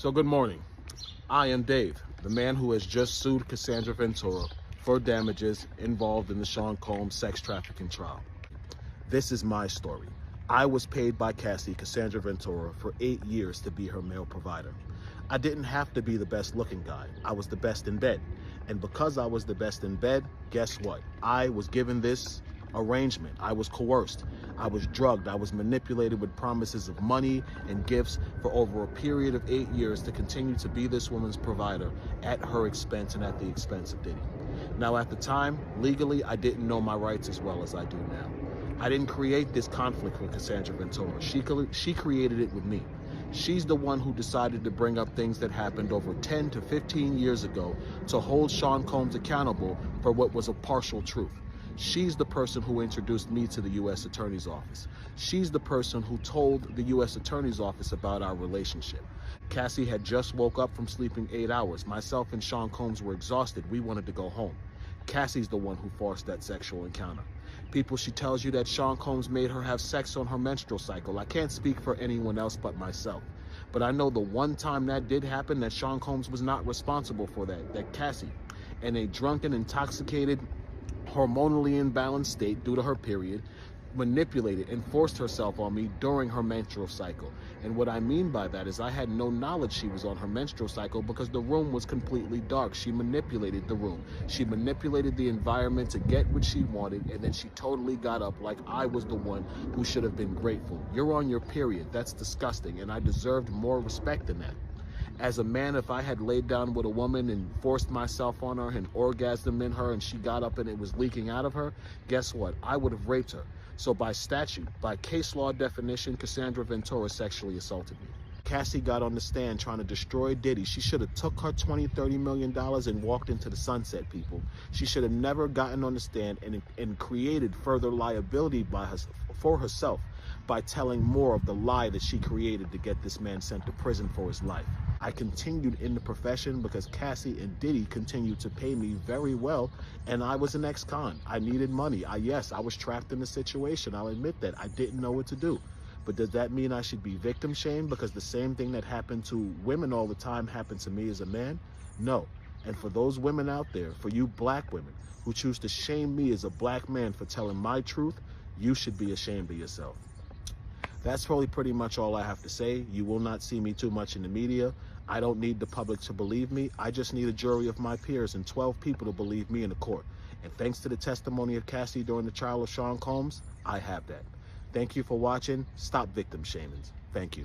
So good morning. I am Dave, the man who has just sued Cassandra Ventura for damages involved in the Sean Combs sex trafficking trial. This is my story. I was paid by Cassie, Cassandra Ventura, for 8 years to be her male provider. I didn't have to be the best looking guy. I was the best in bed. And because I was the best in bed, guess what? I was given this arrangement. I was coerced. I was drugged. I was manipulated with promises of money and gifts for over a period of 8 years to continue to be this woman's provider at her expense and at the expense of Diddy. Now, at the time, legally, I didn't know my rights as well as I do now. I didn't create this conflict with Cassandra Ventura. She created it with me. She's the one who decided to bring up things that happened over 10 to 15 years ago to hold Sean Combs accountable for what was a partial truth. She's the person who introduced me to the U.S. Attorney's Office. She's the person who told the U.S. Attorney's Office about our relationship. Cassie had just woke up from sleeping 8 hours. Myself and Sean Combs were exhausted. We wanted to go home. Cassie's the one who forced that sexual encounter. People, she tells you that Sean Combs made her have sex on her menstrual cycle. I can't speak for anyone else but myself. But I know the one time that did happen, that Sean Combs was not responsible for that Cassie, in a drunken, intoxicated, hormonally imbalanced state due to her period, manipulated and forced herself on me during her menstrual cycle. And what I mean by that is I had no knowledge she was on her menstrual cycle because the room was completely dark. She manipulated the room. She manipulated the environment to get what she wanted, and then she totally got up like I was the one who should have been grateful. You're on your period. That's disgusting, and I deserved more respect than that. As a man, if I had laid down with a woman and forced myself on her and orgasmed in her and she got up and it was leaking out of her, guess what? I would have raped her. So by statute, by case law definition, Cassandra Ventura sexually assaulted me. Cassie got on the stand trying to destroy Diddy. She should have took her $20-30 million and walked into the sunset, people. She should have never gotten on the stand and created further liability for herself by telling more of the lie that she created to get this man sent to prison for his life. I continued in the profession because Cassie and Diddy continued to pay me very well, and I was an ex-con. I needed money. Yes, I was trapped in a situation. I'll admit that. I didn't know what to do. But does that mean I should be victim shamed because the same thing that happened to women all the time happened to me as a man? No. And for those women out there, for you black women who choose to shame me as a black man for telling my truth, you should be ashamed of yourself. That's probably pretty much all I have to say. You will not see me too much in the media. I don't need the public to believe me. I just need a jury of my peers and 12 people to believe me in the court. And thanks to the testimony of Cassie during the trial of Sean Combs, I have that. Thank you for watching. Stop victim shaming. Thank you.